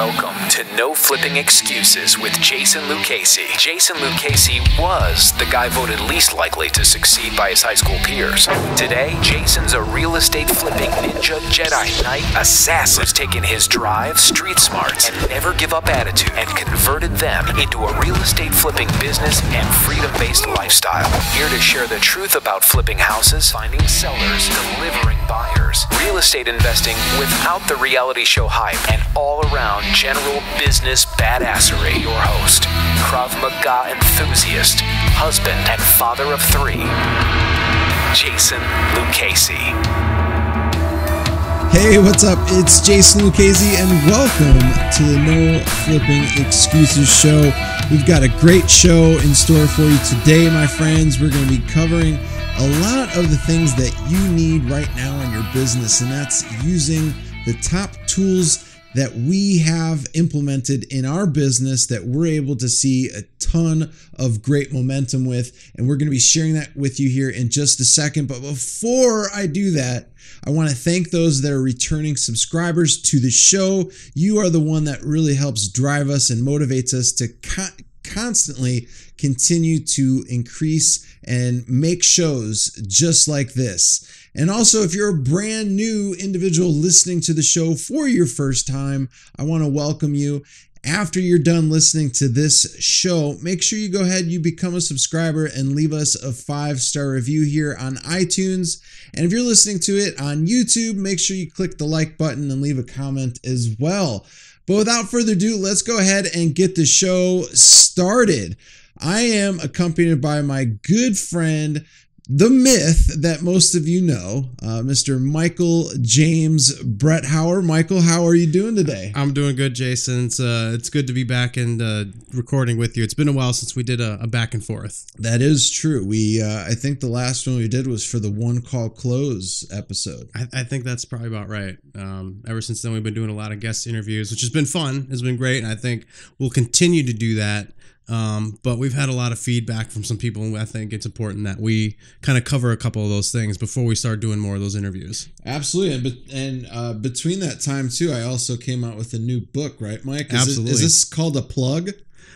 Welcome to No Flipping Excuses with Jason Lucchese. Jason Lucchese was the guy voted least likely to succeed by his high school peers. Today, Jason's a real estate flipping ninja Jedi Knight assassin who's taken his drive, street smarts, and never give up attitude and converted them into a real estate flipping business and freedom-based lifestyle. Here to share the truth about flipping houses, finding sellers, delivering buyers, real estate investing without the reality show hype, and all-around general business badassery. Your host, Krav Maga enthusiast, husband, and father of 3, Jason Lucchese. Hey, what's up? It's Jason Lucchese, and welcome to the No Flipping Excuses show. We've got a great show in store for you today, my friends. We're going to be covering a lot of the things that you need right now in your business, and that's using the top tools that we have implemented in our business that we're able to see a ton of great momentum with. And we're going to be sharing that with you here in just a second. But before I do that, I want to thank those that are returning subscribers to the show. You are the one that really helps drive us and motivates us to constantly continue to increase and make shows just like this. And also, if you're a brand new individual listening to the show for your first time, I want to welcome you. After you're done listening to this show, make sure you go ahead, you become a subscriber, and leave us a 5-star review here on iTunes. And if you're listening to it on YouTube, make sure you click the like button and leave a comment as well. But without further ado, let's go ahead and get the show started. I am accompanied by my good friend, the myth that most of you know, Mr. Michael James Bretthauer. Michael, how are you doing today? I'm doing good, Jason. It's good to be back and recording with you. It's been a while since we did a back and forth. That is true. I think the last one we did was for the One Call Close episode. I think that's probably about right. Ever since then, we've been doing a lot of guest interviews, which has been fun. It's been great, and I think we'll continue to do that. But we've had a lot of feedback from some people, and I think it's important that we kind of cover a couple of those things before we start doing more of those interviews. Absolutely. And between that time, too, I also came out with a new book, right, Mike? Absolutely. Is this called a plug?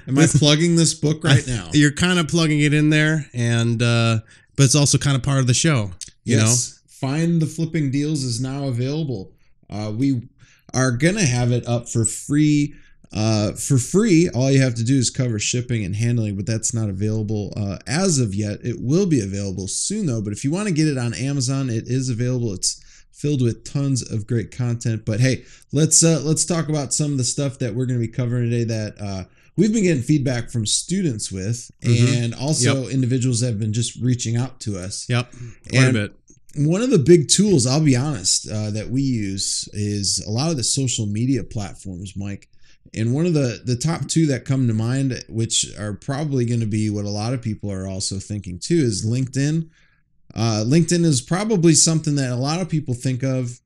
Am I plugging this book right now? You're kind of plugging it in there, and but it's also kind of part of the show. You know? Find the Flipping Deals is now available. We are going to have it up for free. All you have to do is cover shipping and handling, but that's not available as of yet. It will be available soon, though. But if you want to get it on Amazon, it is available. It's filled with tons of great content. But hey, let's talk about some of the stuff that we're going to be covering today that we've been getting feedback from students with, and also individuals that have been just reaching out to us. Yep, quite a bit. One of the big tools, I'll be honest, that we use is a lot of the social media platforms, Mike. And one of the top 2 that come to mind, which are probably going to be what a lot of people are also thinking too, is LinkedIn. LinkedIn is probably something that a lot of people think of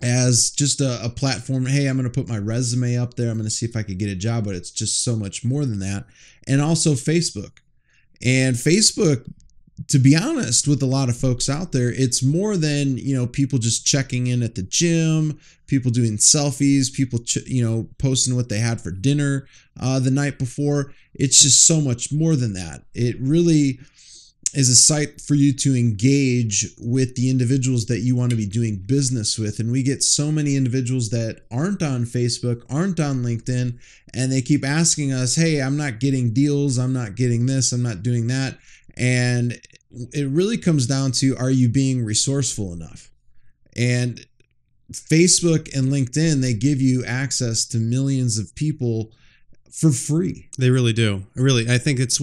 as just a platform. Hey, I'm going to put my resume up there. I'm going to see if I could get a job, but it's just so much more than that. And also Facebook. And Facebook, to be honest with a lot of folks out there, it's more than, people just checking in at the gym, people doing selfies, people, posting what they had for dinner the night before. It's just so much more than that. It really is a site for you to engage with the individuals that you want to be doing business with. And we get so many individuals that aren't on Facebook, aren't on LinkedIn, and they keep asking us, hey, I'm not getting deals. I'm not getting this. I'm not doing that. And it really comes down to, are you being resourceful enough? And Facebook and LinkedIn, they give you access to millions of people for free. They really do. Really, I think it's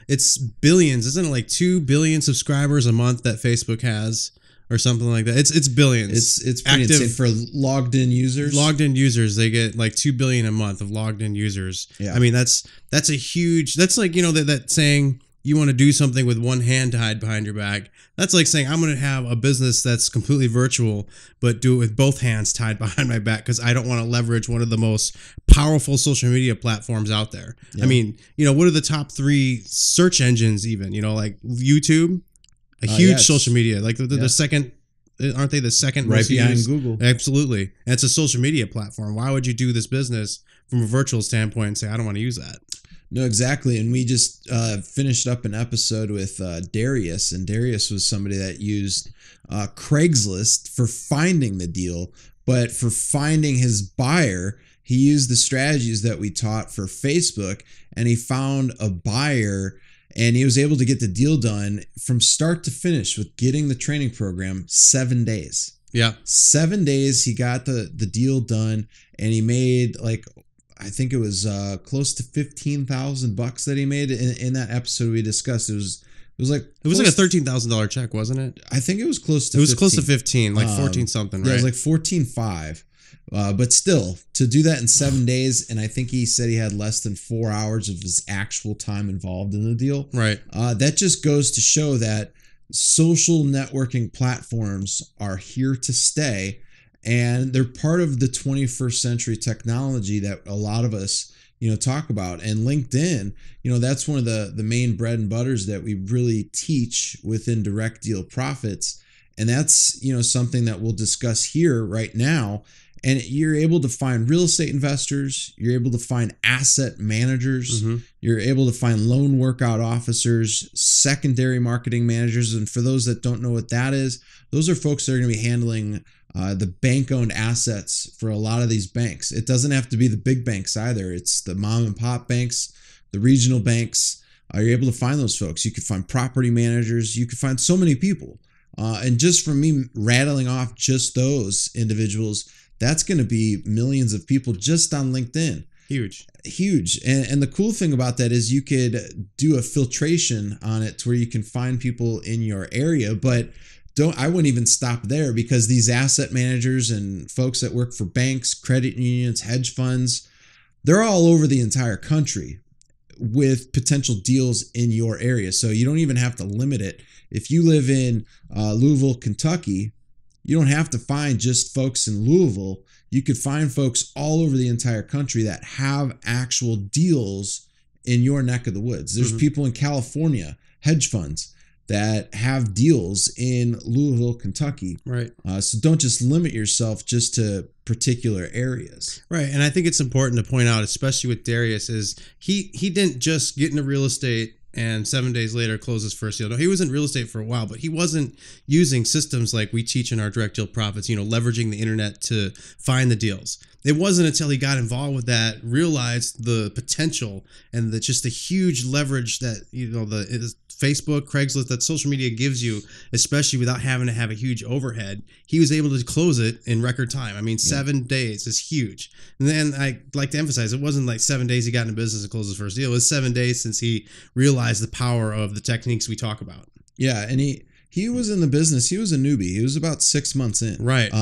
it's billions. Isn't it like 2 billion subscribers a month that Facebook has? Or something like that. It's billions. It's pretty insane for logged in users. Logged in users, they get like 2 billion a month of logged in users. Yeah. I mean, that's a huge. That's like, that saying, you want to do something with one hand tied behind your back. That's like saying I'm going to have a business that's completely virtual, but do it with both hands tied behind my back because I don't want to leverage one of the most powerful social media platforms out there. Yeah. I mean, what are the top 3 search engines even? Like YouTube, a huge social media, like the second aren't they the second right most behind used? Google? Absolutely. And it's a social media platform. Why would you do this business from a virtual standpoint and say, I don't want to use that? No, exactly. And we just finished up an episode with Darius, and Darius was somebody that used Craigslist for finding the deal, but for finding his buyer, he used the strategies that we taught for Facebook, and he found a buyer, and he was able to get the deal done from start to finish with getting the training program 7 days. Yeah. 7 days, he got the deal done, and he made I think it was close to $15,000 that he made in that episode we discussed. It was like a $13,000 check, wasn't it? I think it was close to. It was 15. Close to 15, like 14 something, right? Yeah, it was like 14.5. But still, to do that in 7 days, and I think he said he had less than 4 hours of his actual time involved in the deal. Right. That just goes to show that social networking platforms are here to stay. And they're part of the 21st century technology that a lot of us, talk about. And LinkedIn, that's one of the main bread and butters that we really teach within Direct Deal Profits. And that's, something that we'll discuss here right now. And you're able to find real estate investors. You're able to find asset managers. Mm-hmm. You're able to find loan workout officers, secondary marketing managers. And for those that don't know what that is, those are folks that are going to be handling the bank-owned assets for a lot of these banks. It doesn't have to be the big banks either. It's the mom and pop banks, the regional banks. You're able to find those folks. You can find property managers. You can find so many people. And just from me rattling off just those individuals, that's going to be millions of people just on LinkedIn. Huge. And the cool thing about that is you could do a filtration on it to where you can find people in your area, but I wouldn't even stop there, because these asset managers and folks that work for banks, credit unions, hedge funds, they're all over the entire country with potential deals in your area. So you don't even have to limit it. If you live in Louisville, Kentucky, you don't have to find just folks in Louisville. You could find folks all over the entire country that have actual deals in your neck of the woods. There's people in California, hedge funds, that have deals in Louisville, Kentucky. Right. So don't just limit yourself just to particular areas. Right. And I think it's important to point out, especially with Darius, is he didn't just get into real estate and 7 days later close his first deal. No, he was in real estate for a while, but he wasn't using systems like we teach in our Direct Deal Profits, leveraging the internet to find the deals. It wasn't until he got involved with that, realized the potential and just the huge leverage that, the Facebook, Craigslist, that social media gives you, especially without having to have a huge overhead. He was able to close it in record time. I mean, 7 days is huge. And then I like to emphasize, it wasn't like 7 days he got into business and closed his first deal. It was 7 days since he realized the power of the techniques we talk about. Yeah, and he was in the business. He was a newbie. He was about 6 months in. Right.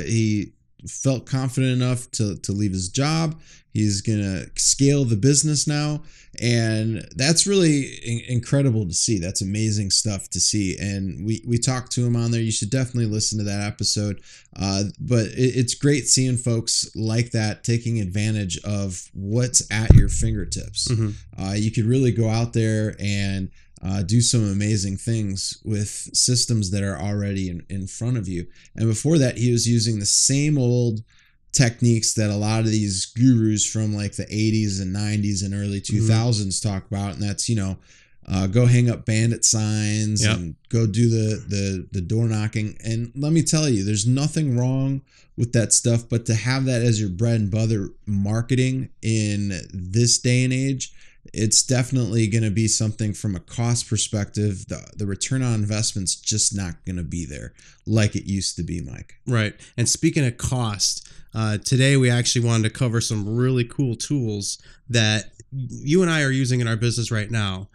He felt confident enough to leave his job. He's going to scale the business now. And that's really incredible to see. That's amazing stuff to see. And we talked to him on there. You should definitely listen to that episode. But it's great seeing folks like that taking advantage of what's at your fingertips. Mm-hmm. You could really go out there and do some amazing things with systems that are already in front of you. And before that, he was using the same old techniques that a lot of these gurus from like the 80s and 90s and early 2000s talk about. And that's, go hang up bandit signs and go do the door knocking. And let me tell you, there's nothing wrong with that stuff, but to have that as your bread and butter marketing in this day and age, it's definitely going to be something from a cost perspective. The return on investment's just not going to be there like it used to be, Mike. Right. And speaking of cost, today we actually wanted to cover some really cool tools that you and I are using in our business right now.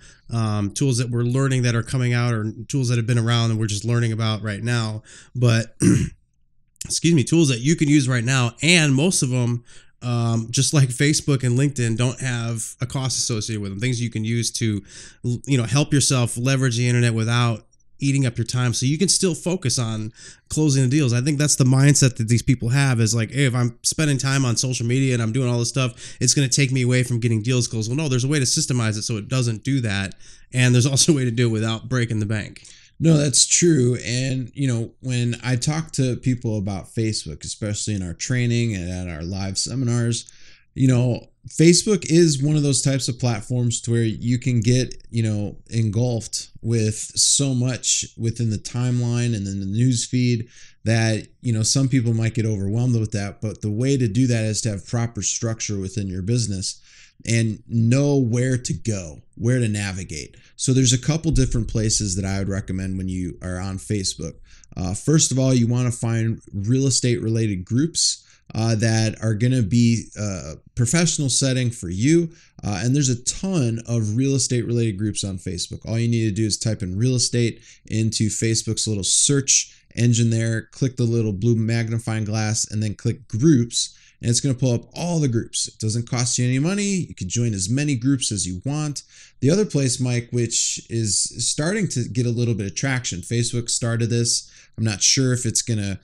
Tools that we're learning that are coming out, or tools that have been around and we're just learning about right now. But tools that you can use right now, and most of them, just like Facebook and LinkedIn, don't have a cost associated with them. Things you can use to, help yourself leverage the internet without eating up your time, so you can still focus on closing the deals. I think that's the mindset that these people have, is like, hey, if I'm spending time on social media and I'm doing all this stuff, it's going to take me away from getting deals closed. Well, no, there's a way to systemize it so it doesn't do that. And there's also a way to do it without breaking the bank. No, that's true. And, when I talk to people about Facebook, especially in our training and at our live seminars, Facebook is one of those types of platforms to where you can get, engulfed with so much within the timeline and then the news feed that, some people might get overwhelmed with that. But the way to do that is to have proper structure within your business and know where to go, where to navigate. So there's a couple different places that I would recommend when you are on Facebook. First of all, you want to find real estate related groups that are going to be a professional setting for you. And there's a ton of real estate related groups on Facebook. All you need to do is type in real estate into Facebook's little search engine there, click the little blue magnifying glass, and then click groups. And it's going to pull up all the groups. It doesn't cost you any money. You can join as many groups as you want. The other place, Mike, which is starting to get a little bit of traction, Facebook started this. I'm not sure if it's going to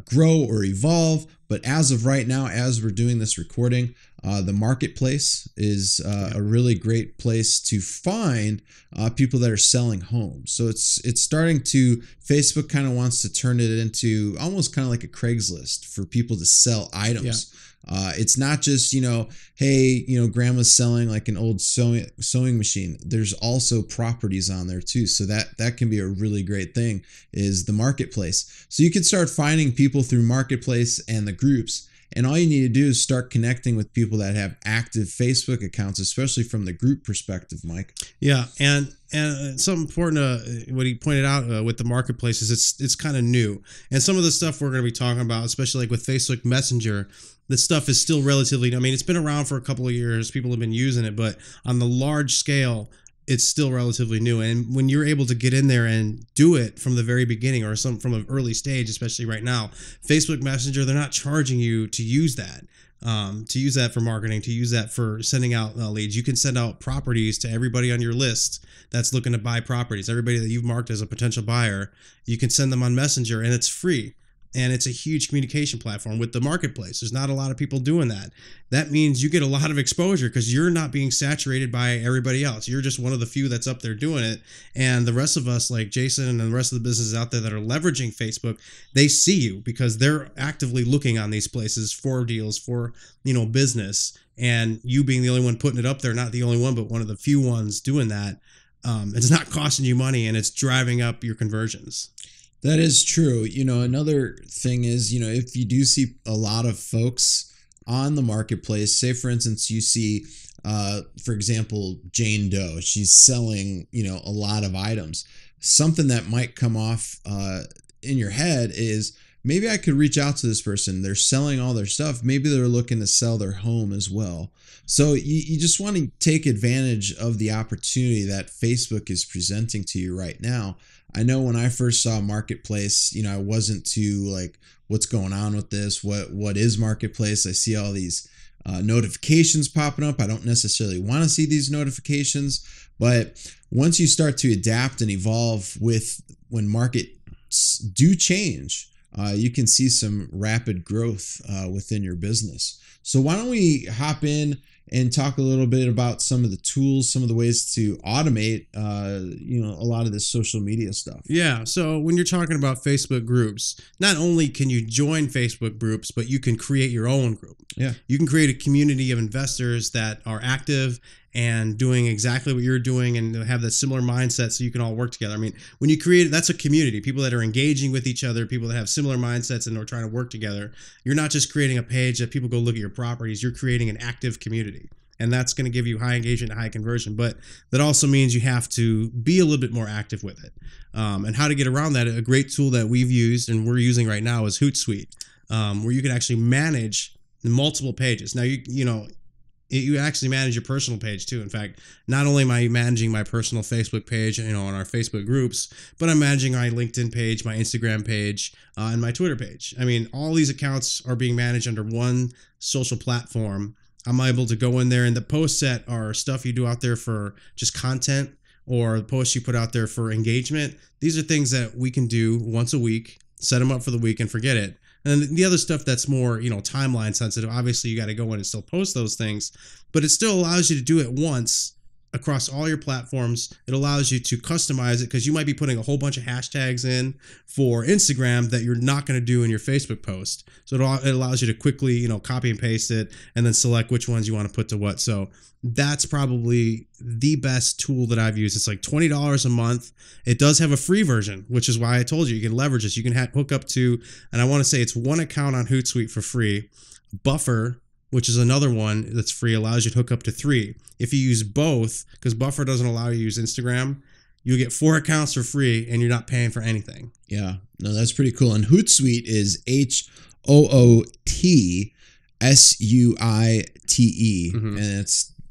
grow or evolve, but as of right now, as we're doing this recording, the marketplace is a really great place to find people that are selling homes. So it's starting to, Facebook kind of wants to turn it into almost kind of like a Craigslist for people to sell items. It's not just, hey, grandma's selling like an old sewing machine. There's also properties on there too. So that can be a really great thing, is the marketplace. So you can start finding people through marketplace and the groups. And all you need to do is start connecting with people that have active Facebook accounts, especially from the group perspective, Mike. Yeah, and something important, what he pointed out with the marketplace is it's kind of new. And some of the stuff we're going to be talking about, especially like with Facebook Messenger, the stuff is still relatively, it's been around for a couple of years. People have been using it, but on the large scale, it's still relatively new. And when you're able to get in there and do it from the very beginning or from an early stage, especially right now, Facebook Messenger, they're not charging you to use that. To use that for marketing, to use that for sending out leads. You can send out properties to everybody on your list that's looking to buy properties. Everybody that you've marked as a potential buyer, you can send them on Messenger, and it's free. And it's a huge communication platform with the marketplace. There's not a lot of people doing that. That means you get a lot of exposure because you're not being saturated by everybody else. You're just one of the few that's up there doing it. And the rest of us, like Jason and the rest of the businesses out there that are leveraging Facebook, they see you because they're actively looking on these places for deals, for, business. And you being the only one putting it up there, not the only one, but one of the few ones doing that, it's not costing you money and it's driving up your conversions. That is true. Another thing is, if you do see a lot of folks on the marketplace, say for instance, you see, for example, Jane Doe, she's selling, a lot of items. Something that might come off in your head is, maybe I could reach out to this person. They're selling all their stuff. Maybe they're looking to sell their home as well. So you just want to take advantage of the opportunity that Facebook is presenting to you right now. I know when I first saw Marketplace, I wasn't too like, what's going on with this? What is Marketplace? I see all these notifications popping up. I don't necessarily want to see these notifications, but once you start to adapt and evolve with when markets do change, you can see some rapid growth within your business. So why don't we hop in and talk a little bit about some of the tools, some of the ways to automate, a lot of this social media stuff. Yeah. So when you're talking about Facebook groups, not only can you join Facebook groups, but you can create your own group. Yeah. You can create a community of investors that are active and doing exactly what you're doing and have that similar mindset so you can all work together. When you create it, that's a community, people that are engaging with each other, people that have similar mindsets and are trying to work together. You're not just creating a page that people go look at your properties, you're creating an active community. And that's going to give you high engagement and high conversion. But that also means you have to be a little bit more active with it. And how to get around that, a great tool that we've used and we're using right now is Hootsuite, where you can actually manage multiple pages. Now, you actually manage your personal page too. In fact, not only am I managing my personal Facebook page, on our Facebook groups, but I'm managing my LinkedIn page, my Instagram page, and my Twitter page. All these accounts are being managed under one social platform. I'm able to go in there, and the posts that are stuff you do out there for just content or the posts you put out there for engagement. These are things that we can do once a week, set them up for the week and forget it. And then the other stuff that's more, timeline sensitive, obviously you got to go in and still post those things, but it still allows you to do it once across all your platforms. It allows you to customize it because you might be putting a whole bunch of hashtags in for Instagram that you're not going to do in your Facebook post. So it allows you to quickly, copy and paste it and then select which ones you want to put to what. So that's probably the best tool that I've used. It's like $20 a month. It does have a free version, which is why I told you can leverage this. You can hook up to, and I want to say it's one account on Hootsuite for free. Buffer, which is another one that's free, allows you to hook up to 3. If you use both, because Buffer doesn't allow you to use Instagram, you get 4 accounts for free and you're not paying for anything. Yeah, no, that's pretty cool. And Hootsuite is HOOTSUITE, and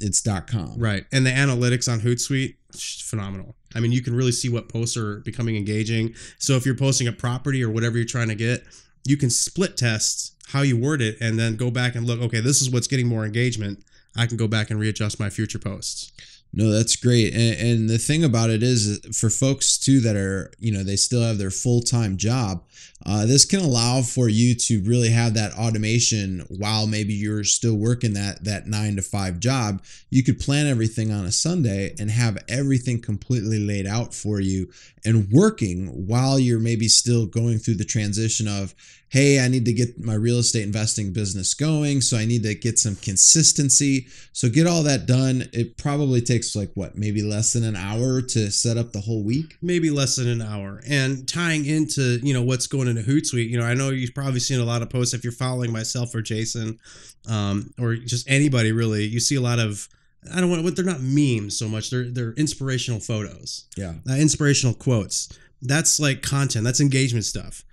it's .com. Right. And the analytics on Hootsuite, phenomenal. I mean, you can really see what posts are becoming engaging. So if you're posting a property or whatever you're trying to get, you can split test how you word it and then go back and look, okay, this is what's getting more engagement. I can go back and readjust my future posts. No, that's great. And the thing about it is, for folks too that are, they still have their full-time job, this can allow for you to really have that automation while maybe you're still working that 9-to-5 job. You could plan everything on a Sunday and have everything completely laid out for you and working while you're maybe still going through the transition of, hey, I need to get my real estate investing business going, so I need to get some consistency. So get all that done. It probably takes maybe less than an hour to set up the whole week? Maybe less than an hour. And tying into, what's going into Hootsuite, I know you've probably seen a lot of posts if you're following myself or Jason, or just anybody really. You see a lot of, they're not memes so much. They're inspirational photos. Yeah. Inspirational quotes. That's like content. That's engagement stuff.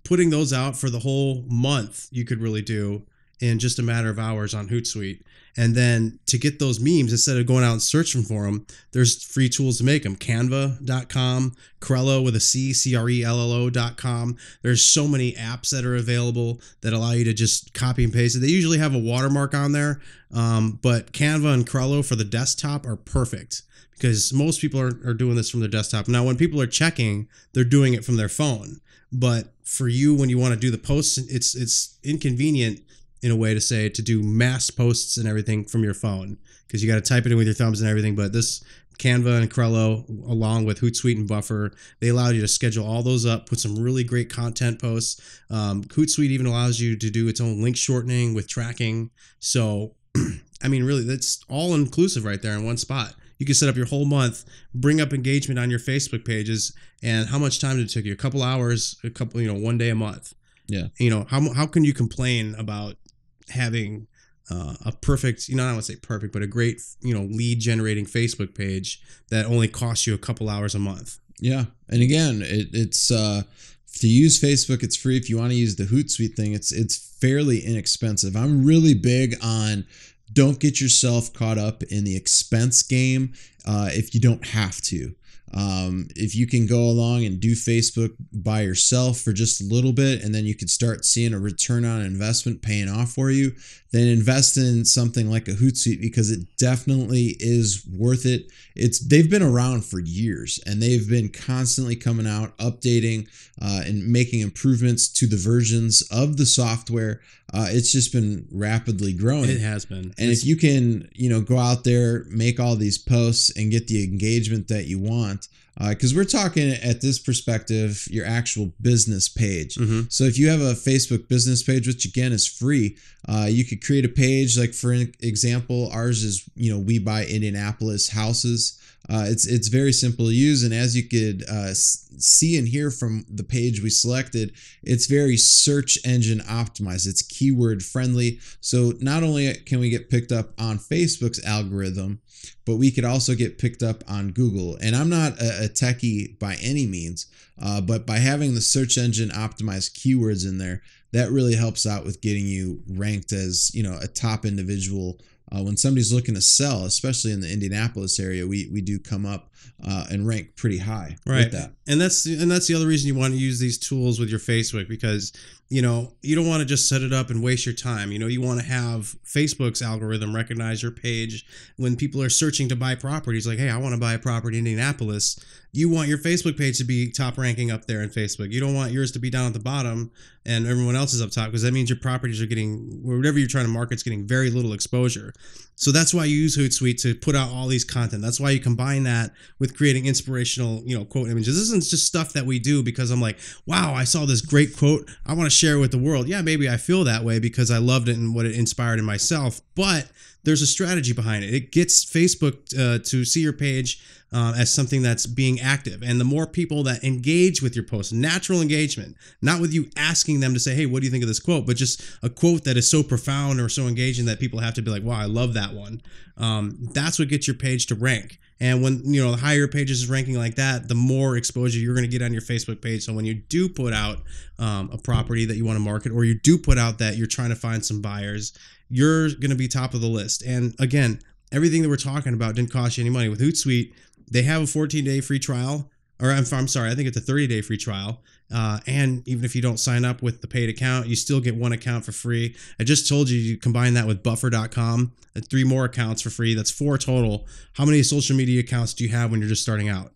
Putting those out for the whole month, you could really do in just a matter of hours on Hootsuite. And then to get those memes, instead of going out and searching for them, there's free tools to make them. Canva.com, Crello with a C, CRELLO.com. There's so many apps that are available that allow you to just copy and paste it. They usually have a watermark on there, but Canva and Crello for the desktop are perfect because most people are doing this from their desktop. Now, when people are checking, they're doing it from their phone. But for you, when you want to do the posts, it's inconvenient in a way to do mass posts and everything from your phone because you got to type it in with your thumbs and everything. But this Canva and Crello, along with Hootsuite and Buffer, they allow you to schedule all those up, put some really great content posts. Hootsuite even allows you to do its own link shortening with tracking. So, I mean, really, that's all inclusive right there in one spot. You can set up your whole month, bring up engagement on your Facebook pages, and how much time did it take you? A couple hours, one day a month. Yeah. How can you complain about having a perfect, I don't want to say perfect, but a great, lead generating Facebook page that only costs you a couple hours a month? Yeah. And again, it's to use Facebook, it's free. If you want to use the Hootsuite thing, it's fairly inexpensive. I'm really big on don't get yourself caught up in the expense game if you don't have to. If you can go along and do Facebook by yourself for just a little bit, and then you could start seeing a return on investment paying off for you, then invest in something like a Hootsuite because it definitely is worth it. They've been around for years and they've been constantly coming out, updating and making improvements to the versions of the software. It's just been rapidly growing. It has been. And if you can, go out there, make all these posts and get the engagement that you want, because we're talking at this perspective, your actual business page. Mm-hmm. So if you have a Facebook business page, which again is free, you could create a page. Like for example, ours is, We Buy Indianapolis Houses. It's very simple to use, and as you could see and hear from the page we selected, it's very search engine optimized. It's keyword friendly, so not only can we get picked up on Facebook's algorithm, but we could also get picked up on Google. And I'm not a techie by any means, but by having the search engine optimized keywords in there, that really helps out with getting you ranked as a top individual. When somebody's looking to sell, especially in the Indianapolis area, we do come up and rank pretty high right. with that. And that's the other reason you want to use these tools with your Facebook, because you don't want to just set it up and waste your time. You want to have Facebook's algorithm recognize your page when people are searching to buy properties. Like, hey, I want to buy a property in Indianapolis. You want your Facebook page to be top ranking up there in Facebook. You don't want yours to be down at the bottom and everyone else is up top, because that means your properties are getting, whatever you're trying to market, is getting very little exposure. So that's why you use Hootsuite to put out all these content. That's why you combine that with creating inspirational, quote images. This isn't just stuff that we do because I'm like, wow, I saw this great quote, I want to share it with the world. Yeah, maybe I feel that way because I loved it and what it inspired in myself, but there's a strategy behind it. It gets Facebook to see your page as something that's being active. And the more people that engage with your post, natural engagement, not with you asking them to say, hey, what do you think of this quote? But just a quote that is so profound or so engaging that people have to be like, wow, I love that one. That's what gets your page to rank. And when, the higher your page is ranking like that, the more exposure you're going to get on your Facebook page. So when you do put out a property that you want to market, or you do put out that you're trying to find some buyers, you're going to be top of the list. And again, everything that we're talking about didn't cost you any money. With Hootsuite, they have a 14-day free trial, or I'm sorry, I think it's a 30-day free trial. And even if you don't sign up with the paid account, you still get one account for free. I just told you, you combine that with buffer.com, 3 more accounts for free. That's 4 total. How many social media accounts do you have when you're just starting out?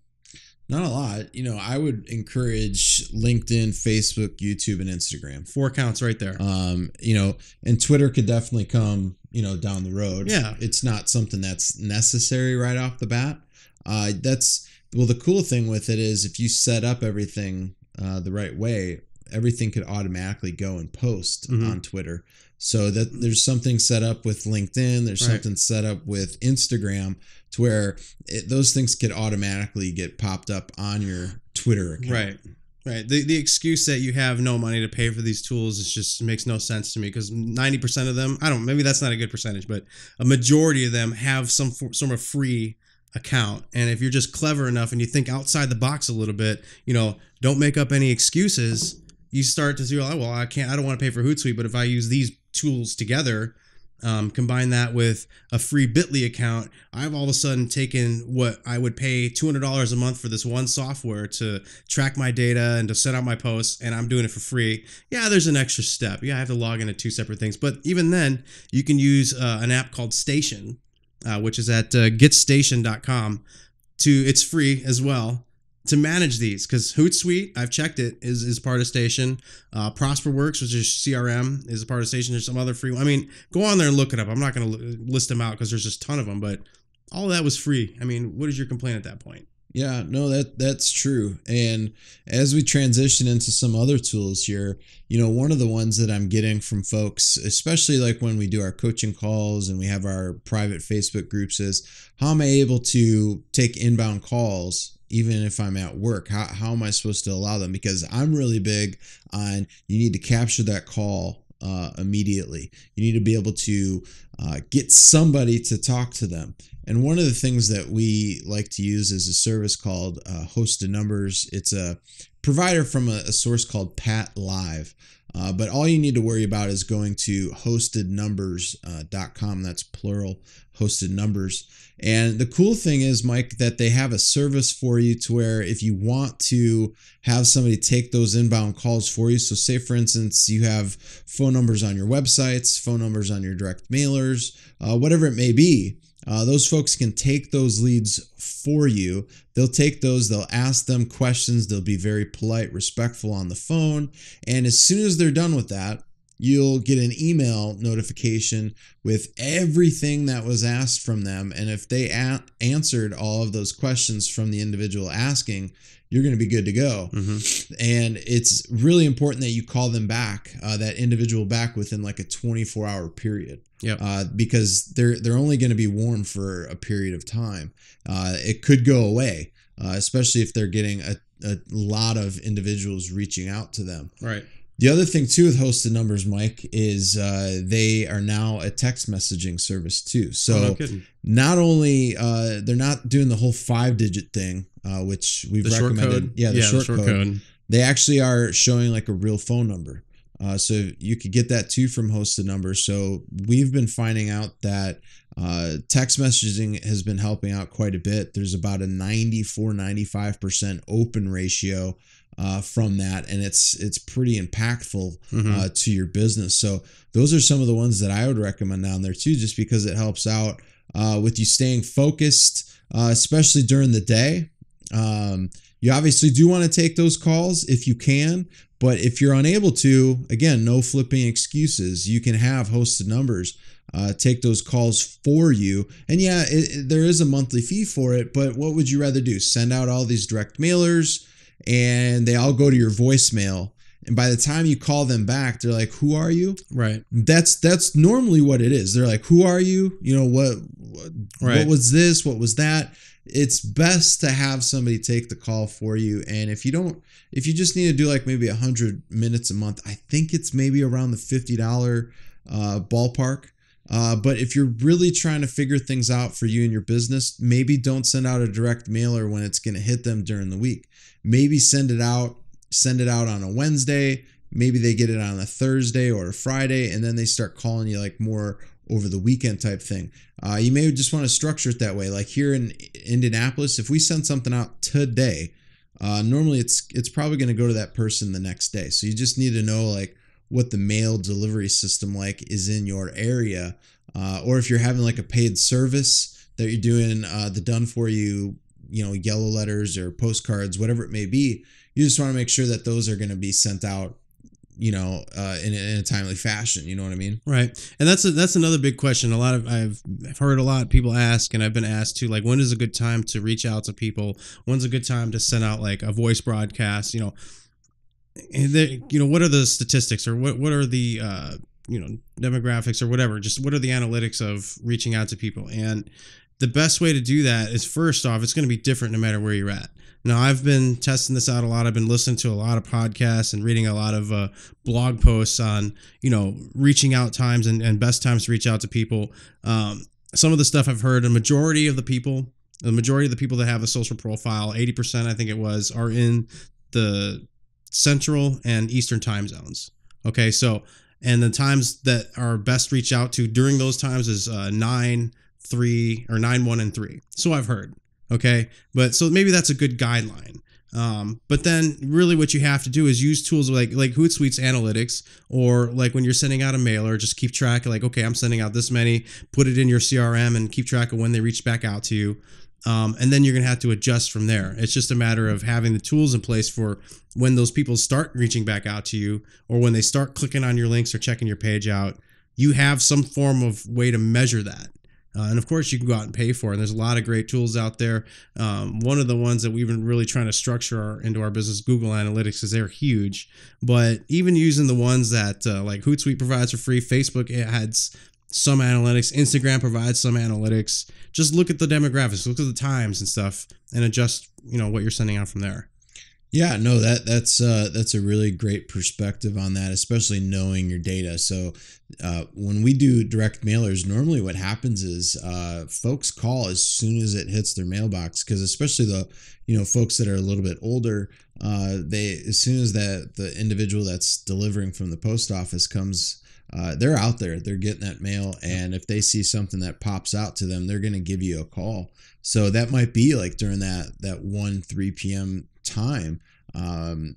Not a lot. I would encourage LinkedIn, Facebook, YouTube, and Instagram. 4 accounts right there. And Twitter could definitely come, down the road. Yeah. It's not something that's necessary right off the bat. The cool thing with it is if you set up everything the right way, everything could automatically go and post on Twitter. So that there's something set up with LinkedIn, there's something set up with Instagram to where those things could automatically get popped up on your Twitter account. Right. The excuse that you have no money to pay for these tools is just makes no sense to me, because 90% of them, maybe that's not a good percentage, but a majority of them have some sort of free account. And if you're just clever enough and you think outside the box a little bit, don't make up any excuses, you start to see, I don't want to pay for Hootsuite, but if I use these tools together, combine that with a free Bitly account, I've all of a sudden taken what I would pay $200 a month for this one software to track my data and to set out my posts, and I'm doing it for free. Yeah, there's an extra step. Yeah, I have to log into 2 separate things. But even then, you can use an app called Station, which is at getstation.com. It's free as well to manage these, because Hootsuite, I've checked it, is part of Station. ProsperWorks, which is CRM, is a part of Station. There's some other free. Go on there and look it up. I'm not going to list them out because there's just a ton of them, but all of that was free. What is your complaint at that point? Yeah, no, that's true. And as we transition into some other tools here, one of the ones that I'm getting from folks, especially like when we do our coaching calls and we have our private Facebook groups, is how am I able to take inbound calls even if I'm at work? How am I supposed to allow them? Because I'm really big on, you need to capture that call immediately. You need to be able to get somebody to talk to them. And one of the things that we like to use is a service called Hosted Numbers. It's a provider from a source called Pat Live. But all you need to worry about is going to hostednumbers.com. That's plural, Hosted Numbers. And the cool thing is, Mike, that they have a service for you to where if you want to have somebody take those inbound calls for you. So say, for instance, you have phone numbers on your websites, phone numbers on your direct mailers, whatever it may be. Those folks can take those leads for you. They'll take those, they'll ask them questions, they'll be very polite, respectful on the phone. And as soon as they're done with that, you'll get an email notification with everything that was asked from them. And if they answered all of those questions from the individual asking, you're going to be good to go. And it's really important that you call them back, that individual back within like a 24-hour period. Because they're only going to be warm for a period of time. It could go away, especially if they're getting a lot of individuals reaching out to them. Right. The other thing too with Hosted Numbers, Mike, is they are now a text messaging service too. So not only they're not doing the whole 5-digit thing, which we've recommended. The short code. They actually are showing like a real phone number. So you could get that too from hosted numbers. So we've been finding out that text messaging has been helping out quite a bit. There's about a 94-95% open ratio from that, and it's pretty impactful to your business. So those are some of the ones that I would recommend down there too, just because it helps out with you staying focused, especially during the day. You obviously do want to take those calls if you can, but if you're unable to, again, no flipping excuses. You can have hosted numbers take those calls for you. And yeah, there is a monthly fee for it, but what would you rather do? Send out all these direct mailers and they all go to your voicemail. And by the time you call them back, they're like, "Who are you?" Right. That's normally what it is. They're like, "Who are you? You know, what was this? What was that?" It's best to have somebody take the call for you. And if you just need to do like maybe 100 minutes a month, I think it's maybe around the $50 ballpark. But if you're really trying to figure things out for you and your business, maybe don't send out a direct mailer when it's going to hit them during the week. Maybe send it out on a Wednesday. Maybe they get it on a Thursday or a Friday, and then they start calling you like more over the weekend type thing. You may just want to structure it that way. Like here in Indianapolis, if we send something out today, normally it's probably going to go to that person the next day. So you just need to know like what the mail delivery system like is in your area, or if you're having like a paid service that you're doing the done for you, yellow letters or postcards, whatever it may be. You just want to make sure that those are going to be sent out, in a timely fashion. You know what I mean? Right. And that's another big question. I've heard a lot of people ask, and I've been asked too, like, when is a good time to reach out to people? When's a good time to send out like a voice broadcast? And what are the statistics, or what are the, demographics or whatever? Just what are the analytics of reaching out to people? And the best way to do that is, first off, it's going to be different no matter where you're at. Now, I've been testing this out a lot. I've been listening to a lot of podcasts and reading a lot of blog posts on, reaching out times and best times to reach out to people. Some of the stuff I've heard, the majority of the people that have a social profile, 80%, I think it was, are in the Central and Eastern time zones. Okay, so, and the times that are best reach out to during those times is 9, 3, or 9, 1, and 3. So I've heard. Okay, but so maybe that's a good guideline. But then really what you have to do is use tools like Hootsuite's analytics, or like when you're sending out a mailer, just keep track of like, okay, I'm sending out this many, put it in your CRM and keep track of when they reach back out to you. And then you're going to have to adjust from there. It's just a matter of having the tools in place for when those people start reaching back out to you, or when they start clicking on your links or checking your page out, you have some form of way to measure that. And of course, you can go out and pay for it. And there's a lot of great tools out there. One of the ones that we've been really trying to structure into our business, Google Analytics, because they're huge. But even using the ones that like Hootsuite provides for free, Facebook has some analytics, Instagram provides some analytics. Just look at the demographics, look at the times and stuff, and adjust what you're sending out from there. Yeah, no, that's a really great perspective on that, especially knowing your data. So when we do direct mailers, normally what happens is folks call as soon as it hits their mailbox, because especially the folks that are a little bit older, they, as soon as the individual that's delivering from the post office comes, they're out there, they're getting that mail, and if they see something that pops out to them, they're going to give you a call. So that might be like during that 1-3 p.m. time.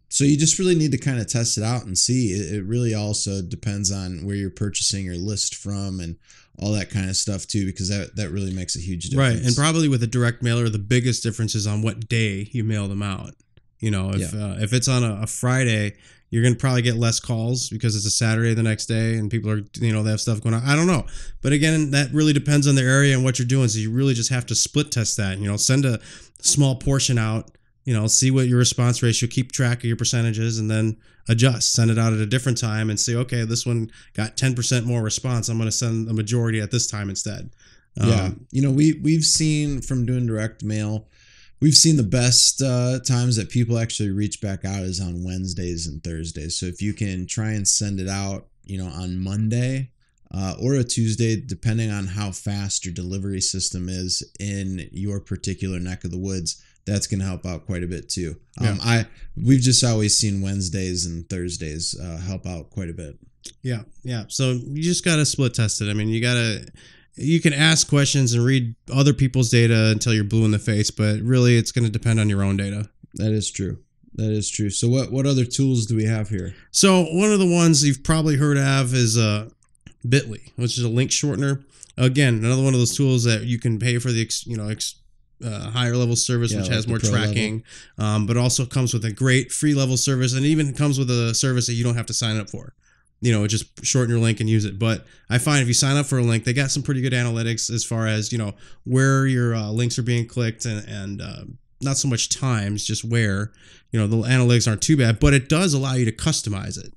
So you just really need to kind of test it out and see. It really also depends on where you're purchasing your list from and all that kind of stuff too, because that really makes a huge difference. Right. And probably with a direct mailer, the biggest difference is on what day you mail them out. If it's on a Friday, you're going to probably get less calls because it's a Saturday the next day and people are, they have stuff going on. I don't know. But again, that really depends on the area and what you're doing. So you really just have to split test that, send a small portion out, see what your response ratio, keep track of your percentages, and then adjust, send it out at a different time and say, okay, this one got 10% more response. I'm going to send a majority at this time instead. Yeah. We've seen from doing direct mail, we've seen the best times that people actually reach back out is on Wednesdays and Thursdays. So if you can try and send it out, on Monday or a Tuesday, depending on how fast your delivery system is in your particular neck of the woods, that's going to help out quite a bit too. Yeah. We've just always seen Wednesdays and Thursdays help out quite a bit. Yeah. So you just got to split test it. I mean, you can ask questions and read other people's data until you're blue in the face, but really it's going to depend on your own data. That is true. So what other tools do we have here? So one of the ones you've probably heard of is Bitly, which is a link shortener. Again, another one of those tools that you can pay for the higher level service, which has more tracking, but also comes with a great free level service, and even comes with a service that you don't have to sign up for. Just shorten your link and use it. But I find if you sign up for a link, they got some pretty good analytics as far as where your links are being clicked and not so much times, just where. The analytics aren't too bad, but it does allow you to customize it.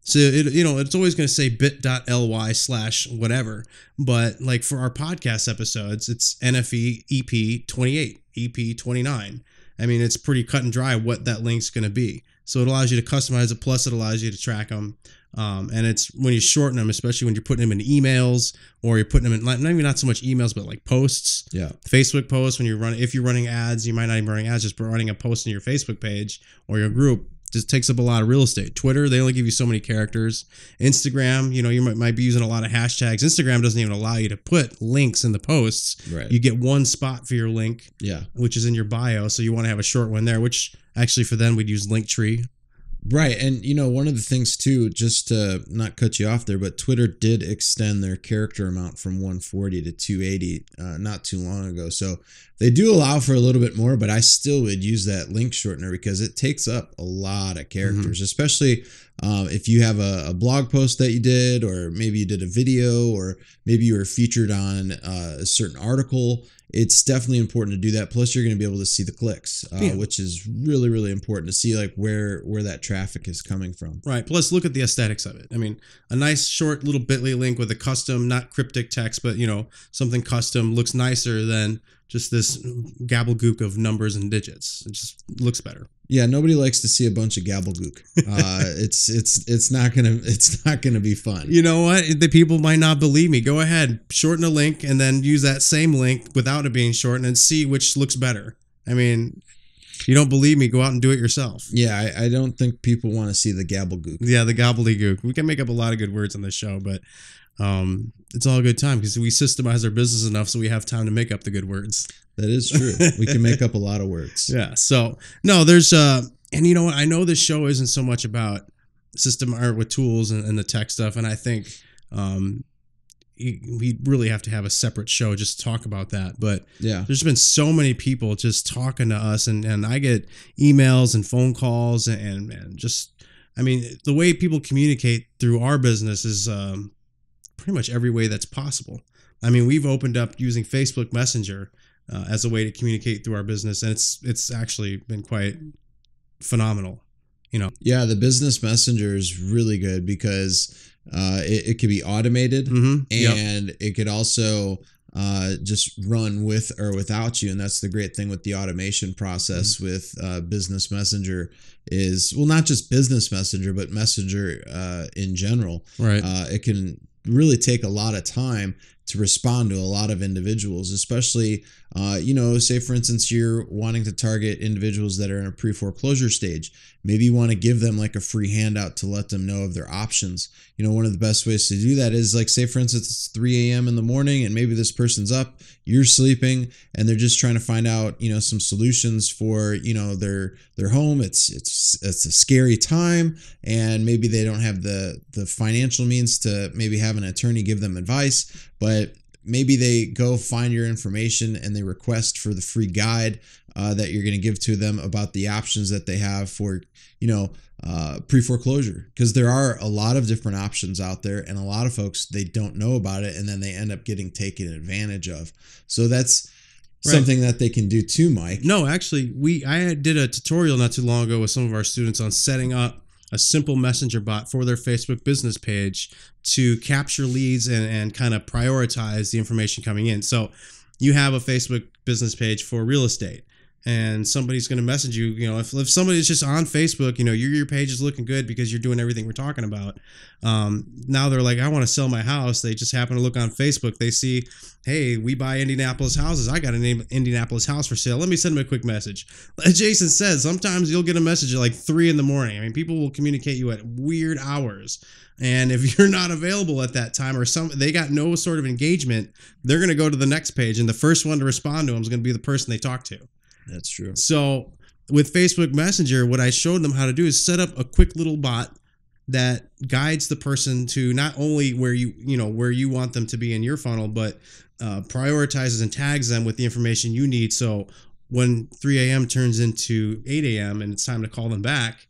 So it's always going to say bit.ly/whatever, but like for our podcast episodes, it's NFE EP28, EP29. I mean, it's pretty cut and dry what that link's going to be. So it allows you to customize it. Plus, it allows you to track them. And it's when you shorten them, especially when you're putting them in emails or you're putting them in not so much emails, but like posts. Yeah. Facebook posts if you're running ads, you might not even running ads, just running a post in your Facebook page or your group. Just takes up a lot of real estate. Twitter, they only give you so many characters. Instagram, you might be using a lot of hashtags. Instagram doesn't even allow you to put links in the posts. Right. You get one spot for your link, which is in your bio. So you want to have a short one there, which actually for them we'd use Linktree. Right. And, one of the things too, just to not cut you off there, but Twitter did extend their character amount from 140 to 280 not too long ago. So they do allow for a little bit more, but I still would use that link shortener because it takes up a lot of characters, especially if you have a blog post that you did, or maybe you did a video, or maybe you were featured on a certain article. It's definitely important to do that. Plus, you're going to be able to see the clicks, which is really, really important to see like where that traffic is coming from. Right. Plus, look at the aesthetics of it. I mean, a nice short little Bitly link with a custom, not cryptic text, but something custom looks nicer than just this gabblegook of numbers and digits. It just looks better. Yeah, nobody likes to see a bunch of gabblegook. It's not gonna be fun. You know what? The people might not believe me. Go ahead, shorten a link, and then use that same link without it being shortened, and see which looks better. I mean, if you don't believe me, go out and do it yourself. Yeah, I don't think people want to see the gabblegook. Yeah, the gobbledygook. We can make up a lot of good words on this show, but it's all a good time because we systemize our business enough so we have time to make up the good words. That is true. We can make up a lot of words. Yeah. So no, there's and you know what? I know this show isn't so much about system art with tools and the tech stuff, and I think we really have to have a separate show just to talk about that. But yeah, there's been so many people just talking to us, and I get emails and phone calls and just, I mean, the way people communicate through our business is pretty much every way that's possible. I mean, we've opened up using Facebook Messenger as a way to communicate through our business, and it's actually been quite phenomenal. Yeah, the business messenger is really good because it could be automated, and it could also just run with or without you. And that's the great thing with the automation process with business messenger is, well, not just business messenger, but messenger in general. Right. It can really take a lot of time to respond to a lot of individuals, especially, say for instance, you're wanting to target individuals that are in a pre-foreclosure stage. Maybe you want to give them like a free handout to let them know of their options. One of the best ways to do that is like, say for instance, it's 3 a.m. in the morning and maybe this person's up, you're sleeping, and they're just trying to find out, some solutions for, their home. It's a scary time, and maybe they don't have the financial means to maybe have an attorney give them advice, but maybe they go find your information and they request for the free guide that you're going to give to them about the options that they have for, pre-foreclosure, because there are a lot of different options out there, and a lot of folks, they don't know about it, and then they end up getting taken advantage of. So that's something that they can do too, Mike. No, actually, I did a tutorial not too long ago with some of our students on setting up a simple messenger bot for their Facebook business page to capture leads and kind of prioritize the information coming in. So you have a Facebook business page for real estate, and somebody's going to message you, if somebody's just on Facebook, your page is looking good because you're doing everything we're talking about. Now they're like, I want to sell my house. They just happen to look on Facebook. They see, hey, we buy Indianapolis houses. I got an Indianapolis house for sale. Let me send them a quick message. As Jason says, sometimes you'll get a message at like 3 a.m. I mean, people will communicate you at weird hours. And if you're not available at that time, or they got no sort of engagement, they're going to go to the next page, and the first one to respond to them is going to be the person they talk to. That's true. So with Facebook Messenger, what I showed them how to do is set up a quick little bot that guides the person to not only where you want them to be in your funnel, but prioritizes and tags them with the information you need. So when 3 a.m. turns into 8 a.m. and it's time to call them back,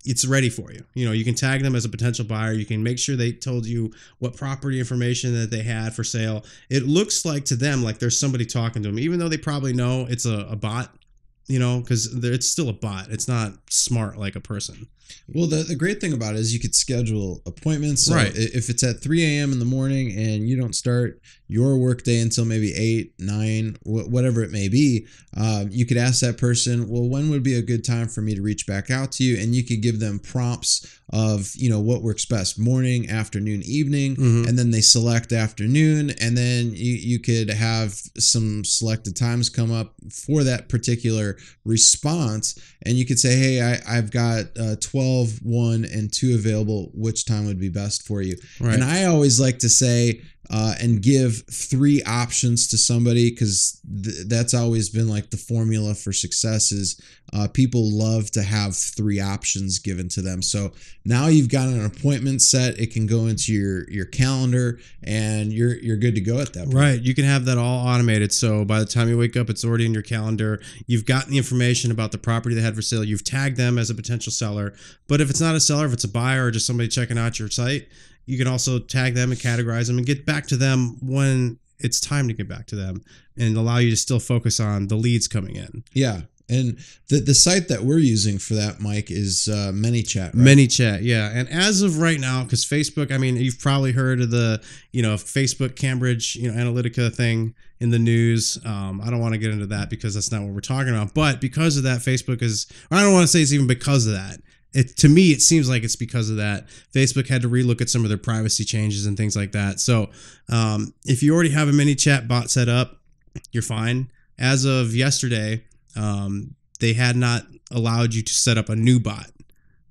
it's ready for you. You can tag them as a potential buyer. You can make sure they told you what property information that they had for sale. It looks like to them like there's somebody talking to them, even though they probably know it's a bot, because it's still a bot. It's not smart like a person. Well, the great thing about it is you could schedule appointments. So right. If it's at 3 a.m. in the morning and you don't start your workday until maybe 8, 9, whatever it may be, you could ask that person, well, when would be a good time for me to reach back out to you? And you could give them prompts of, what works best, morning, afternoon, evening, and then they select afternoon. And then you could have some selected times come up for that particular response. And you could say, hey, I've got 12, 1, and 2 available. Which time would be best for you? Right. And I always like to say and give 3 options to somebody, because that's always been like the formula for success is people love to have 3 options given to them. So now you've got an appointment set. It can go into your calendar and you're good to go at that point. Right. You can have that all automated. So by the time you wake up, it's already in your calendar. You've gotten the information about the property they had for sale. You've tagged them as a potential seller. But if it's not a seller, if it's a buyer or just somebody checking out your site, you can also tag them and categorize them and get back to them when it's time to get back to them, and allow you to still focus on the leads coming in. Yeah. And the site that we're using for that, Mike, is ManyChat. Right? ManyChat, yeah. And as of right now, because Facebook, I mean, you've probably heard of the, Facebook Cambridge, Analytica thing in the news. I don't want to get into that because that's not what we're talking about. But because of that, Facebook I don't want to say it's even because of that. To me, it seems like it's because of that. Facebook had to relook at some of their privacy changes and things like that. So if you already have a ManyChat bot set up, you're fine. As of yesterday, they had not allowed you to set up a new bot.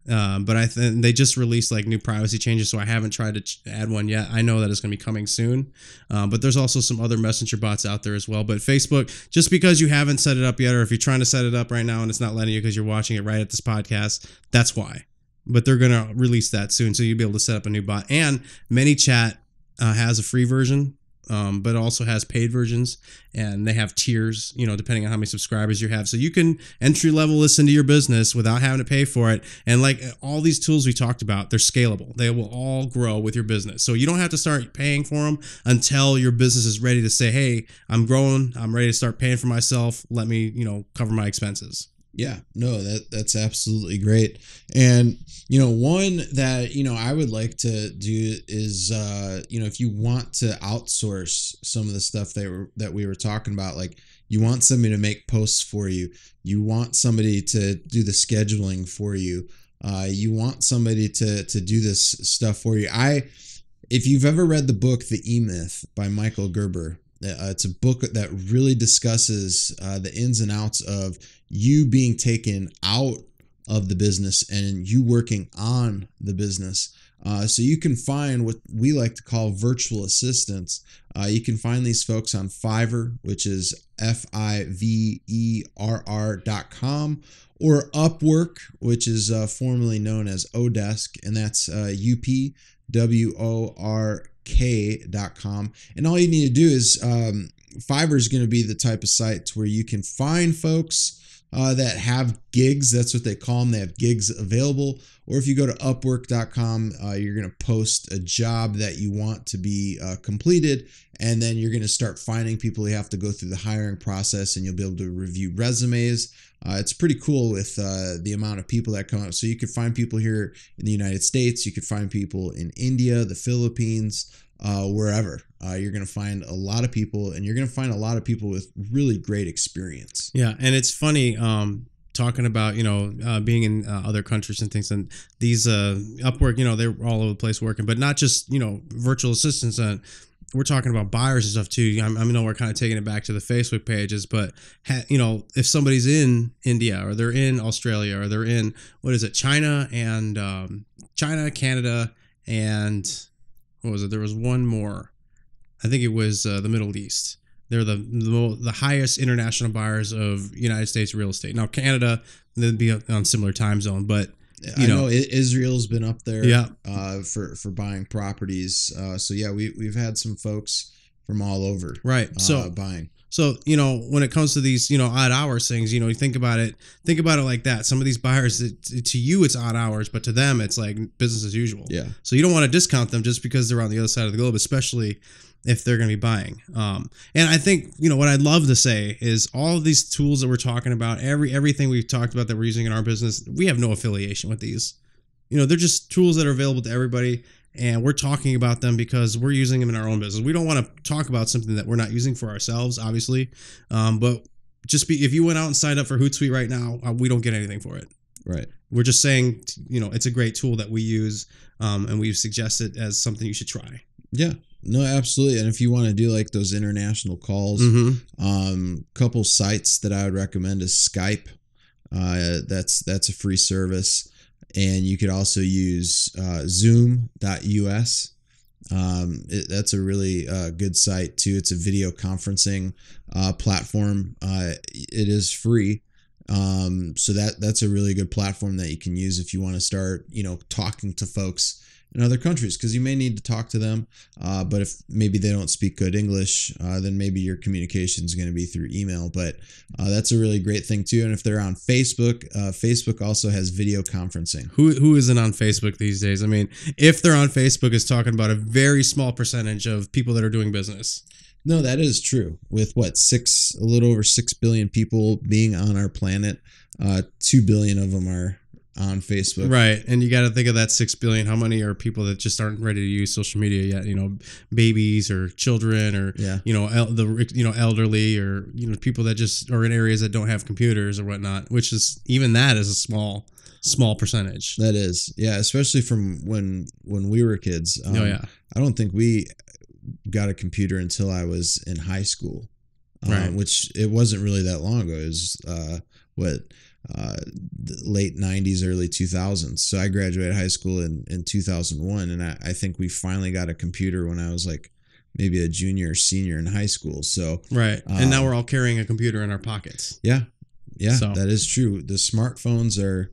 But they just released like new privacy changes, so I haven't tried to add one yet. I know that it's going to be coming soon. But there's also some other messenger bots out there as well. But Facebook, just because you haven't set it up yet, or if you're trying to set it up right now and it's not letting you because you're watching it right at this podcast, that's why. But they're going to release that soon, so you'll be able to set up a new bot. And ManyChat has a free version, but also has paid versions, and they have tiers, depending on how many subscribers you have. So you can entry level this into your business without having to pay for it. And like all these tools we talked about, they're scalable. They will all grow with your business. So you don't have to start paying for them until your business is ready to say, hey, I'm growing. I'm ready to start paying for myself. Let me, cover my expenses. Yeah, no, that's absolutely great. And, one that, I would like to do is, if you want to outsource some of the stuff that we were talking about, like you want somebody to make posts for you, you want somebody to do the scheduling for you, you want somebody to do this stuff for you. If you've ever read the book, The E-Myth by Michael Gerber, it's a book that really discusses the ins and outs of you being taken out of the business and you working on the business. So you can find what we like to call virtual assistants. You can find these folks on Fiverr, which is Fiverr.com, or Upwork, which is formerly known as Odesk, and that's UPWORK.com. And all you need to do is Fiverr is going to be the type of site where you can find folks that have gigs. That's what they call them. They have gigs available. Or if you go to Upwork.com, you're going to post a job that you want to be completed, and then you're going to start finding people. You have to go through the hiring process, and you'll be able to review resumes. It's pretty cool with the amount of people that come up. So you could find people here in the United States. You could find people in India, the Philippines, wherever. You're going to find a lot of people, and you're going to find a lot of people with really great experience. Yeah, and it's funny talking about being in other countries and things, and these Upwork, they're all over the place working, but not just virtual assistants. We're talking about buyers and stuff too. I know we're kind of taking it back to the Facebook pages, but if somebody's in India or they're in Australia or they're in China, Canada, and what was it? There was one more. I think it was the Middle East. They're the highest international buyers of United States real estate. Now Canada, they'd be on similar time zone, but I know Israel's been up there, yeah, for buying properties. So yeah, we've had some folks from all over, right? So buying. So when it comes to these odd hours things, you think about it like that. Some of these buyers, to you it's odd hours, but to them it's like business as usual. Yeah. So you don't want to discount them just because they're on the other side of the globe, especially if they're going to be buying. And I think, what I'd love to say is all of these tools that we're talking about, everything we've talked about that we're using in our business, we have no affiliation with these. They're just tools that are available to everybody, and we're talking about them because we're using them in our own business. We don't want to talk about something that we're not using for ourselves, obviously. But if you went out and signed up for Hootsuite right now, we don't get anything for it. Right. We're just saying, it's a great tool that we use, and we've suggested as something you should try. Yeah. No, absolutely. And if you want to do like those international calls, couple sites that I would recommend is Skype. That's a free service. And you could also use zoom.us. That's a really good site too. It's a video conferencing platform. It is free. So that's a really good platform that you can use if you want to start, talking to folks in other countries, because you may need to talk to them. But if maybe they don't speak good English, then maybe your communication is going to be through email. But that's a really great thing too. And if they're on Facebook, Facebook also has video conferencing. Who isn't on Facebook these days? I mean, if they're on Facebook, it's talking about a very small percentage of people that are doing business. No, that is true. With a little over 6 billion people being on our planet, 2 billion of them are on Facebook. Right. And you got to think of that 6 billion. How many are people that just aren't ready to use social media yet? Babies or children or, elderly or, people that just are in areas that don't have computers or whatnot, which is even that is a small percentage. That is. Yeah. Especially from when we were kids. I don't think we got a computer until I was in high school, right. Which it wasn't really that long ago. It was, the late 90s, early 2000s. So I graduated high school in 2001, and I think we finally got a computer when I was like maybe a junior or senior in high school. So right. And now we're all carrying a computer in our pockets. Yeah. That is true. The smartphones are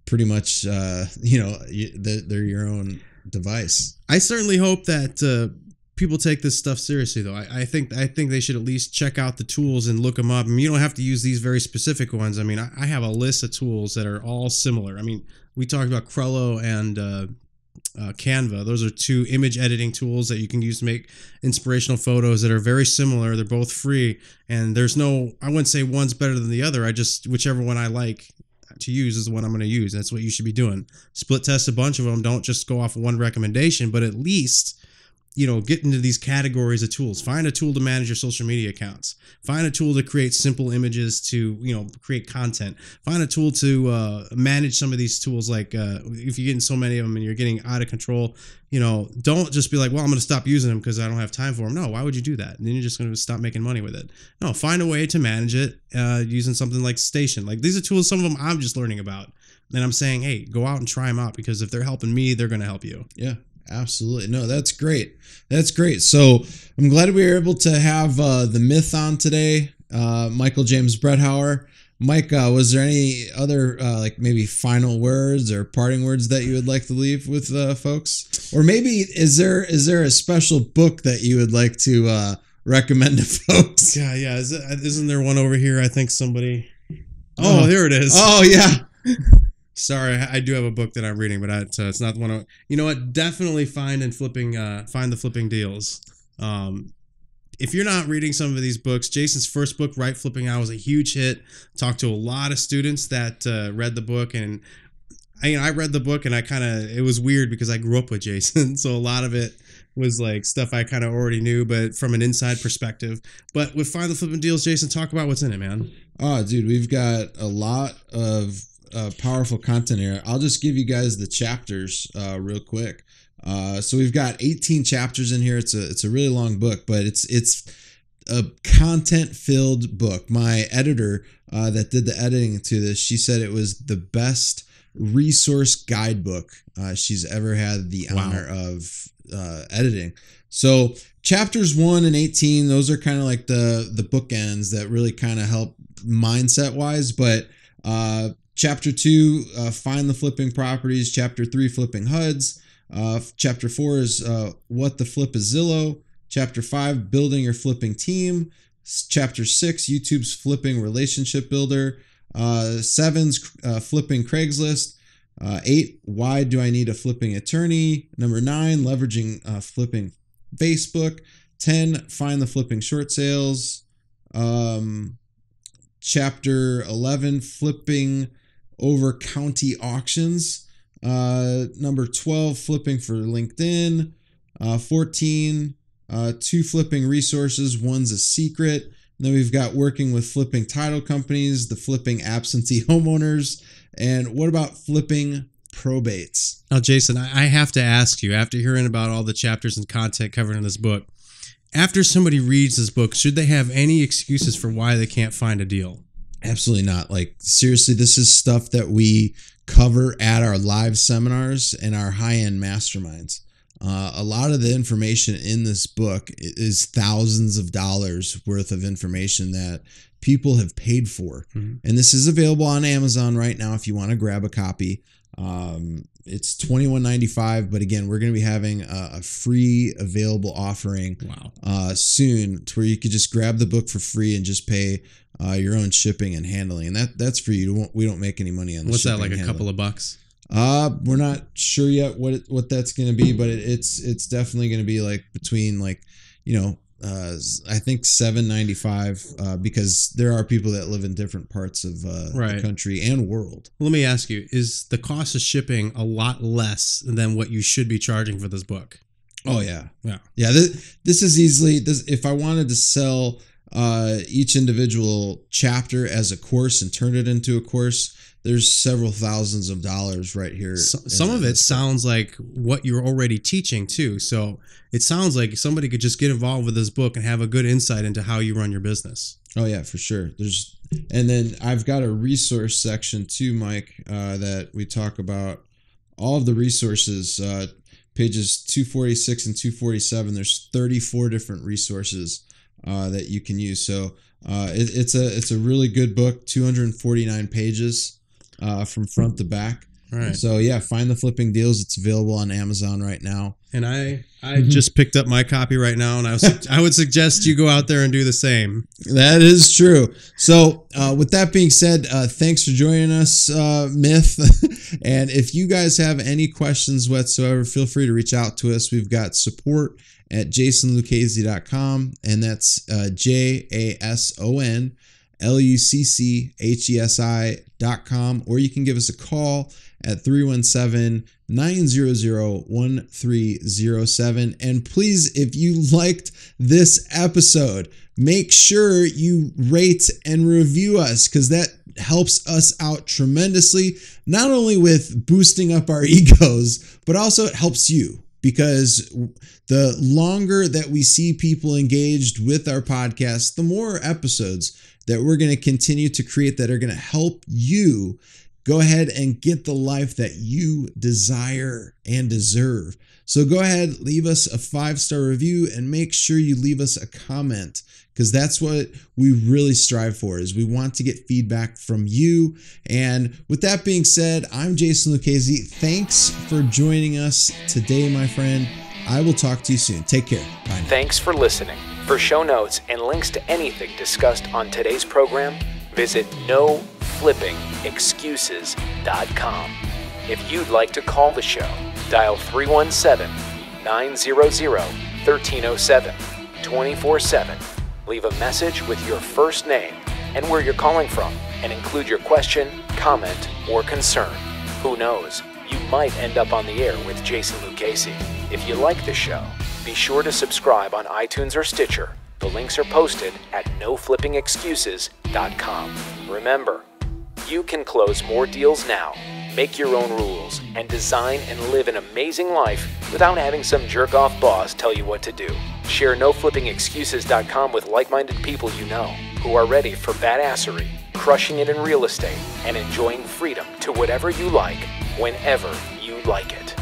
pretty much they're your own device. I certainly hope that people take this stuff seriously, though. I think they should at least check out the tools and look them up. I mean, you don't have to use these very specific ones. I mean, I have a list of tools that are all similar. I mean, we talked about Crello and Canva. Those are two image editing tools that you can use to make inspirational photos that are very similar. They're both free, and I wouldn't say one's better than the other. Whichever one I like to use is the one I'm going to use. That's what you should be doing. Split test a bunch of them. Don't just go off of one recommendation, but at least get into these categories of tools. Find a tool to manage your social media accounts. Find a tool to create simple images to, create content. Find a tool to manage some of these tools. Like if you're getting so many of them and you're getting out of control, don't just be like, well, I'm going to stop using them because I don't have time for them. No, why would you do that? And then you're just going to stop making money with it. No, find a way to manage it using something like Station. Like these are tools, some of them I'm just learning about. And I'm saying, hey, go out and try them out, because if they're helping me, they're going to help you. Yeah. Absolutely. No, that's great. That's great. So I'm glad we were able to have the Myth on today. Michael James Bretthauer. Mike, was there any other maybe final words or parting words that you would like to leave with folks? Or maybe is there a special book that you would like to recommend to folks? Yeah. Isn't there one over here? I think somebody. Oh, there it is. Oh, yeah. Sorry, I do have a book that I'm reading, but it's not the one. You know what? Definitely find the flipping deals. If you're not reading some of these books, Jason's first book, Right Flipping Out, was a huge hit. Talked to a lot of students that read the book, and I read the book and it was weird because I grew up with Jason. So a lot of it was like stuff I kind of already knew, but from an inside perspective. But with Find the Flipping Deals, Jason, talk about what's in it, man. Oh, dude, we've got a lot of powerful content here. I'll just give you guys the chapters real quick. So we've got 18 chapters in here. It's a really long book, but it's a content-filled book. My editor that did the editing to this, she said it was the best resource guidebook she's ever had the honor of editing. So chapters 1 and 18, those are kind of like the bookends that really kind of help mindset wise. But chapter 2, find the flipping properties. Chapter 3, flipping HUDs. Chapter 4 is what the flip is Zillow. Chapter 5, building your flipping team. Chapter 6, YouTube's flipping relationship builder. 7's flipping Craigslist. 8, why do I need a flipping attorney? Number 9, leveraging flipping Facebook. 10, find the flipping short sales. Chapter 11, flipping over county auctions. Number 12, flipping for LinkedIn. 14, 2 flipping resources. One's a secret. And then we've got working with flipping title companies, the flipping absentee homeowners, and what about flipping probates? Now, Jason, I have to ask you, after hearing about all the chapters and content covered in this book, after somebody reads this book, should they have any excuses for why they can't find a deal? Absolutely not. Like, seriously, this is stuff that we cover at our live seminars and our high-end masterminds. A lot of the information in this book is thousands of dollars worth of information that people have paid for. Mm-hmm. And this is available on Amazon right now if you want to grab a copy. It's $21.95, but again, we're going to be having a free available offering soon to where you could just grab the book for free and just pay your own shipping and handling. And that's for you. We don't make any money on this. What's that, like a couple of bucks? We're not sure yet what that's going to be, but it's definitely going to be like between like, I think $7.95 because there are people that live in different parts of the country and world. Let me ask you, is the cost of shipping a lot less than what you should be charging for this book? Oh yeah. This is easily if I wanted to sell each individual chapter as a course and turn it into a course, there's several thousands of dollars right here. Some of it sounds like what you're already teaching too. So it sounds like somebody could just get involved with this book and have a good insight into how you run your business. Oh yeah, for sure. And then I've got a resource section too, Mike, that we talk about all of the resources, pages 246 and 247. There's 34 different resources that you can use. So it's a really good book, 249 pages. From front to back. All right. So yeah, find the flipping deals. It's available on Amazon right now. And I just picked up my copy right now, and I would suggest you go out there and do the same. That is true. So with that being said, thanks for joining us, Myth. And if you guys have any questions whatsoever, feel free to reach out to us. We've got support at jasonluchesi.com, and that's JASONLUCCHESI.com, or you can give us a call at 317-900-1307. And please, if you liked this episode, make sure you rate and review us, because that helps us out tremendously, not only with boosting up our egos, but also it helps you. Because the longer that we see people engaged with our podcast, the more episodes that we're going to continue to create that are going to help you go ahead and get the life that you desire and deserve. So go ahead, leave us a 5-star review, and make sure you leave us a comment, because that's what we really strive for, is we want to get feedback from you. And with that being said, I'm Jason Lucchese. Thanks for joining us today, my friend. I will talk to you soon. Take care. Bye now. Thanks for listening. For show notes and links to anything discussed on today's program, visit noflippingexcuses.com. If you'd like to call the show, dial 317-900-1307, 24/7. Leave a message with your first name and where you're calling from, and include your question, comment, or concern. Who knows? You might end up on the air with Jason Lucchese. If you like the show, be sure to subscribe on iTunes or Stitcher. The links are posted at noflippingexcuses.com. Remember, you can close more deals now, make your own rules, and design and live an amazing life without having some jerk-off boss tell you what to do. Share noflippingexcuses.com with like-minded people you know who are ready for badassery, crushing it in real estate, and enjoying freedom to whatever you like, whenever you like it.